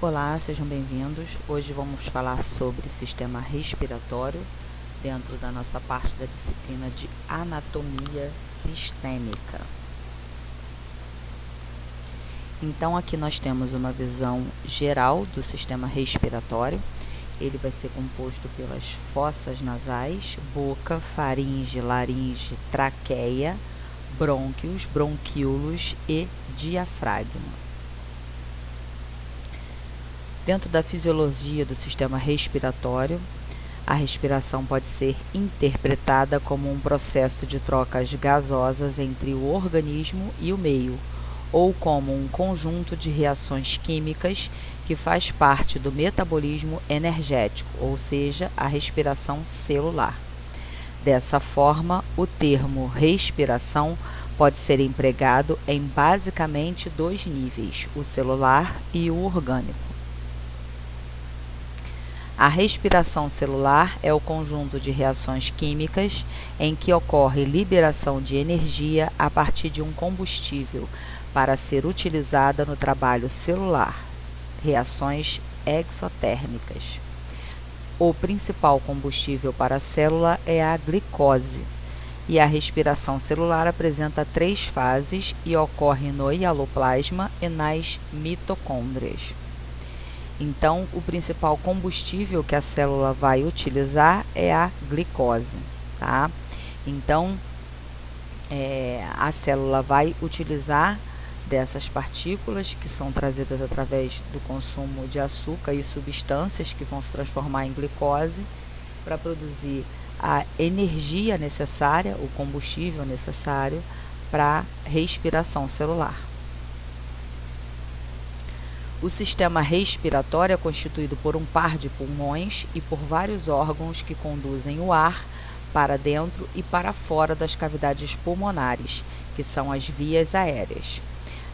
Olá, sejam bem-vindos. Hoje vamos falar sobre sistema respiratório dentro da nossa parte da disciplina de anatomia sistêmica. Então aqui nós temos uma visão geral do sistema respiratório. Ele vai ser composto pelas fossas nasais, boca, faringe, laringe, traqueia, brônquios, bronquíolos e diafragma. Dentro da fisiologia do sistema respiratório, a respiração pode ser interpretada como um processo de trocas gasosas entre o organismo e o meio, ou como um conjunto de reações químicas que faz parte do metabolismo energético, ou seja, a respiração celular. Dessa forma, o termo respiração pode ser empregado em basicamente dois níveis, o celular e o orgânico. A respiração celular é o conjunto de reações químicas em que ocorre liberação de energia a partir de um combustível para ser utilizada no trabalho celular, reações exotérmicas. O principal combustível para a célula é a glicose, e a respiração celular apresenta 3 fases e ocorre no hialoplasma e nas mitocôndrias. Então, o principal combustível que a célula vai utilizar é a glicose, tá? Então, a célula vai utilizar dessas partículas que são trazidas através do consumo de açúcar e substâncias que vão se transformar em glicose para produzir a energia necessária, o combustível necessário para a respiração celular. O sistema respiratório é constituído por um par de pulmões e por vários órgãos que conduzem o ar para dentro e para fora das cavidades pulmonares, que são as vias aéreas.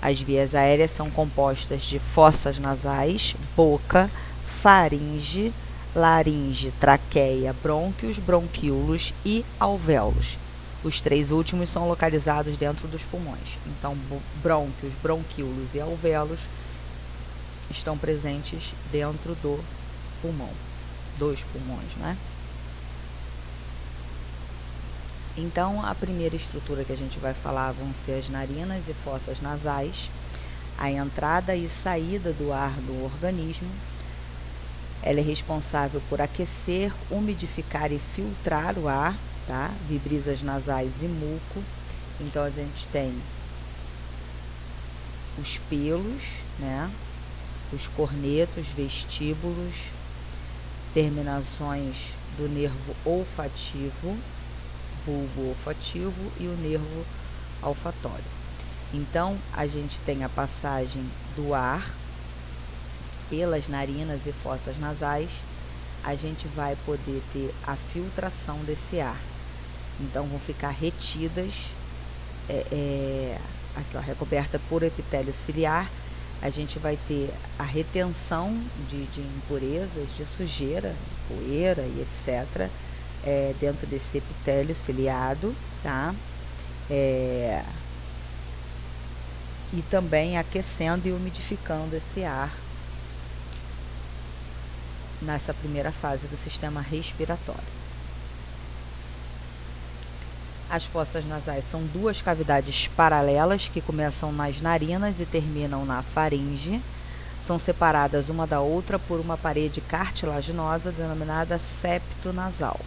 As vias aéreas são compostas de fossas nasais, boca, faringe, laringe, traqueia, brônquios, bronquíolos e alvéolos. Os 3 últimos são localizados dentro dos pulmões. Então, brônquios, bronquíolos e alvéolos estão presentes dentro do pulmão, dos pulmões, né? Então, a primeira estrutura que a gente vai falar vão ser as narinas e fossas nasais, a entrada e saída do ar do organismo. Ela é responsável por aquecer, umidificar e filtrar o ar, tá? Vibrisas nasais e muco. Então, a gente tem os pelos, né? Os cornetos, vestíbulos, terminações do nervo olfativo, bulbo olfativo e o nervo olfatório. Então, a gente tem a passagem do ar pelas narinas e fossas nasais, a gente vai poder ter a filtração desse ar. Então, vão ficar retidas, aqui ó, recoberta por epitélio ciliar. A gente vai ter a retenção de impurezas, de sujeira, poeira e etc., dentro desse epitélio ciliado, tá? E também aquecendo e umidificando esse ar nessa primeira fase do sistema respiratório. As fossas nasais são 2 cavidades paralelas que começam nas narinas e terminam na faringe. São separadas uma da outra por uma parede cartilaginosa denominada septo nasal.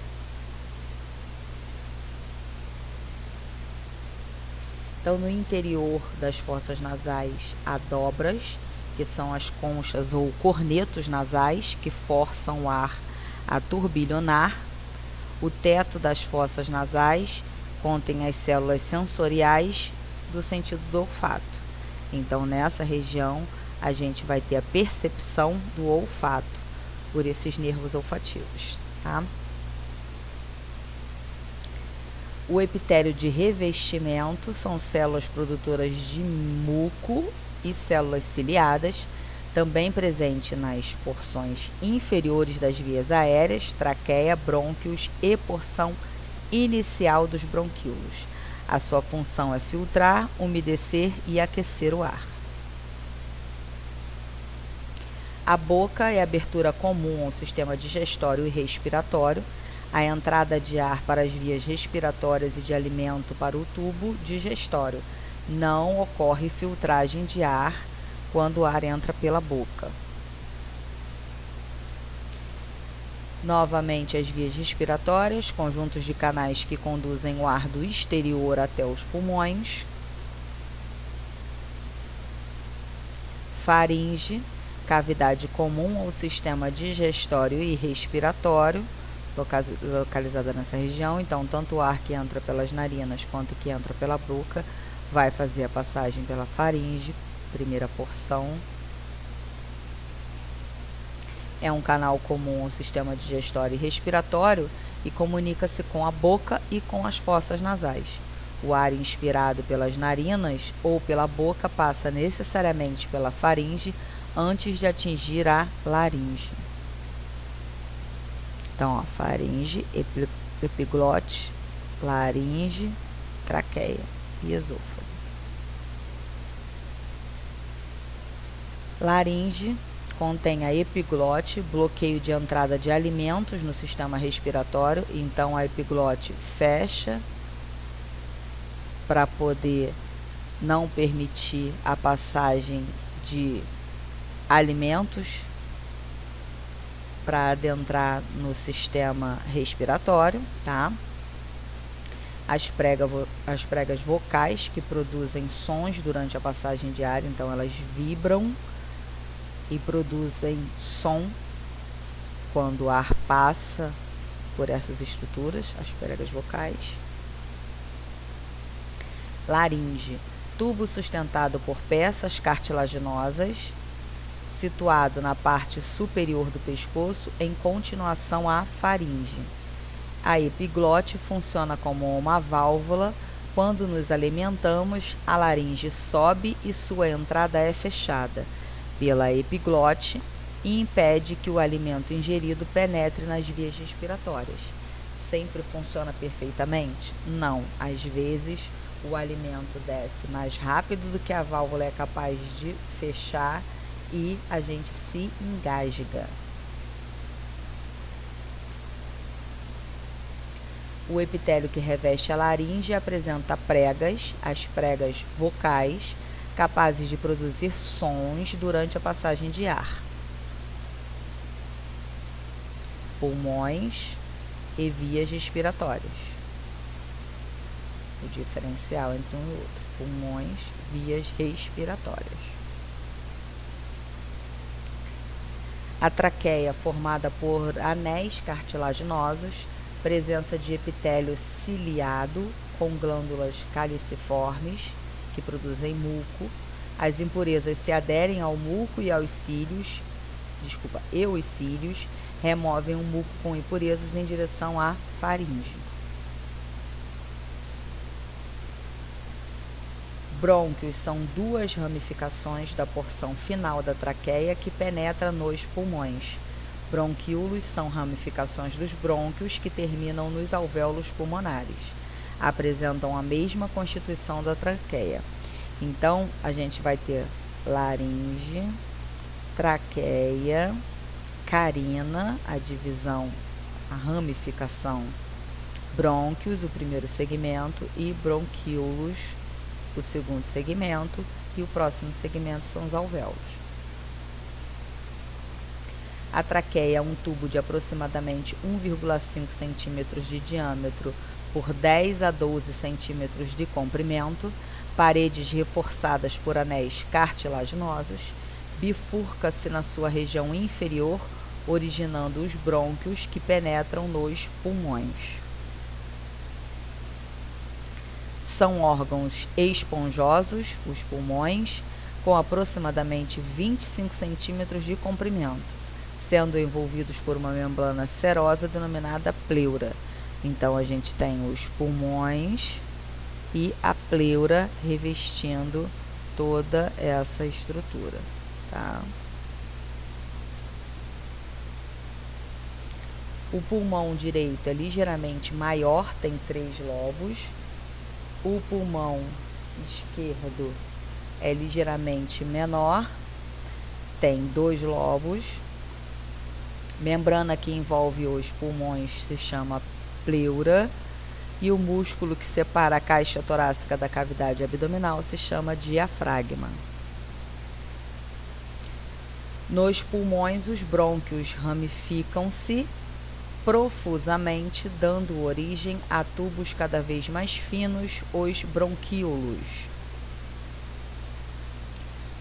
Então, no interior das fossas nasais há dobras, que são as conchas ou cornetos nasais, que forçam o ar a turbilhonar. O teto das fossas nasais contém as células sensoriais do sentido do olfato. Então, nessa região, a gente vai ter a percepção do olfato por esses nervos olfativos, tá? O epitélio de revestimento são células produtoras de muco e células ciliadas, também presente nas porções inferiores das vias aéreas, traqueia, brônquios e porção inicial dos bronquíolos. A sua função é filtrar, umedecer e aquecer o ar. A boca é a abertura comum ao sistema digestório e respiratório. A entrada de ar para as vias respiratórias e de alimento para o tubo digestório. Não ocorre filtragem de ar quando o ar entra pela boca. Novamente, as vias respiratórias, conjuntos de canais que conduzem o ar do exterior até os pulmões. Faringe, cavidade comum ao sistema digestório e respiratório, localizada nessa região. Então, tanto o ar que entra pelas narinas quanto o que entra pela boca vai fazer a passagem pela faringe, primeira porção. É um canal comum ao sistema digestório e respiratório e comunica-se com a boca e com as fossas nasais. O ar inspirado pelas narinas ou pela boca passa necessariamente pela faringe antes de atingir a laringe. Então, ó, faringe, epiglote, laringe, traqueia e esôfago. Laringe contém a epiglote, bloqueio de entrada de alimentos no sistema respiratório. Então, a epiglote fecha para poder não permitir a passagem de alimentos para adentrar no sistema respiratório, tá? As pregas vocais, que produzem sons durante a passagem de ar, então elas vibram e produzem som quando o ar passa por essas estruturas, as pregas vocais. Laringe, tubo sustentado por peças cartilaginosas, situado na parte superior do pescoço em continuação à faringe. A epiglote funciona como uma válvula. Quando nos alimentamos, a laringe sobe e sua entrada é fechada pela epiglote e impede que o alimento ingerido penetre nas vias respiratórias. Sempre funciona perfeitamente? Não. Às vezes, o alimento desce mais rápido do que a válvula é capaz de fechar e a gente se engasga. O epitélio que reveste a laringe apresenta pregas, as pregas vocais, capazes de produzir sons durante a passagem de ar. Pulmões e vias respiratórias. O diferencial entre um e outro. Pulmões, vias respiratórias. A traqueia, formada por anéis cartilaginosos, presença de epitélio ciliado com glândulas caliciformes que produzem muco. As impurezas se aderem ao muco e aos cílios, os cílios removem o muco com impurezas em direção à faringe. Brônquios são duas ramificações da porção final da traqueia que penetra nos pulmões. Bronquíolos são ramificações dos brônquios que terminam nos alvéolos pulmonares. Apresentam a mesma constituição da traqueia. Então, a gente vai ter laringe, traqueia, carina, a divisão, a ramificação, brônquios, o primeiro segmento, e bronquíolos, o segundo segmento, e o próximo segmento são os alvéolos. A traqueia é um tubo de aproximadamente 1,5 centímetros de diâmetro por 10 a 12 centímetros de comprimento, paredes reforçadas por anéis cartilaginosos, bifurca-se na sua região inferior, originando os brônquios que penetram nos pulmões. São órgãos esponjosos, os pulmões, com aproximadamente 25 centímetros de comprimento, sendo envolvidos por uma membrana serosa denominada pleura. Então, a gente tem os pulmões e a pleura revestindo toda essa estrutura, tá? O pulmão direito é ligeiramente maior, tem 3 lobos. O pulmão esquerdo é ligeiramente menor tem 2 lobos. Membrana que envolve os pulmões se chama pleura. E o músculo que separa a caixa torácica da cavidade abdominal se chama diafragma. Nos pulmões, os brônquios ramificam-se profusamente, dando origem a tubos cada vez mais finos, os bronquíolos.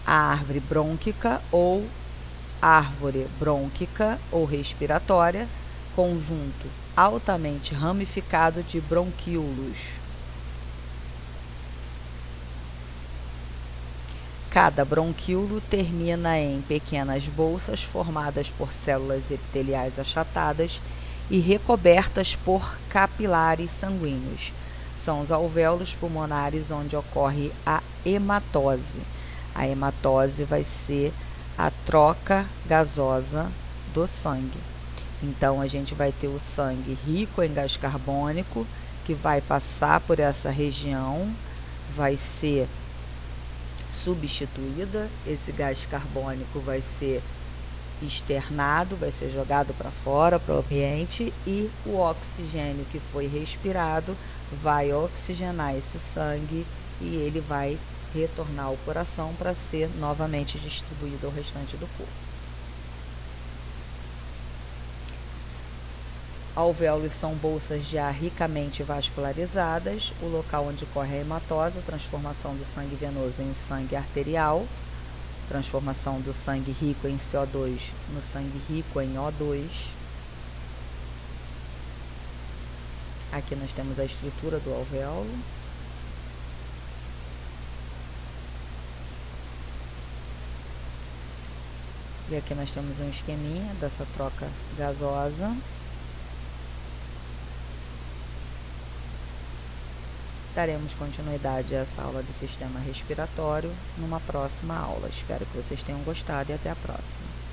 A árvore brônquica ou árvore brônquica ou respiratória, conjunto altamente ramificado de bronquíolos. Cada bronquíolo termina em pequenas bolsas formadas por células epiteliais achatadas e recobertas por capilares sanguíneos. São os alvéolos pulmonares onde ocorre a hematose. A hematose vai ser a troca gasosa do sangue. Então, a gente vai ter o sangue rico em gás carbônico, que vai passar por essa região, vai ser substituída, esse gás carbônico vai ser externado, vai ser jogado para fora, para o ambiente, e o oxigênio que foi respirado vai oxigenar esse sangue e ele vai retornar ao coração para ser novamente distribuído ao restante do corpo. Alvéolos são bolsas de ar ricamente vascularizadas, o local onde ocorre a hematose, a transformação do sangue venoso em sangue arterial, transformação do sangue rico em CO2 no sangue rico em O2. Aqui nós temos a estrutura do alvéolo. E aqui nós temos um esqueminha dessa troca gasosa. Daremos continuidade a essa aula de sistema respiratório numa próxima aula. Espero que vocês tenham gostado e até a próxima.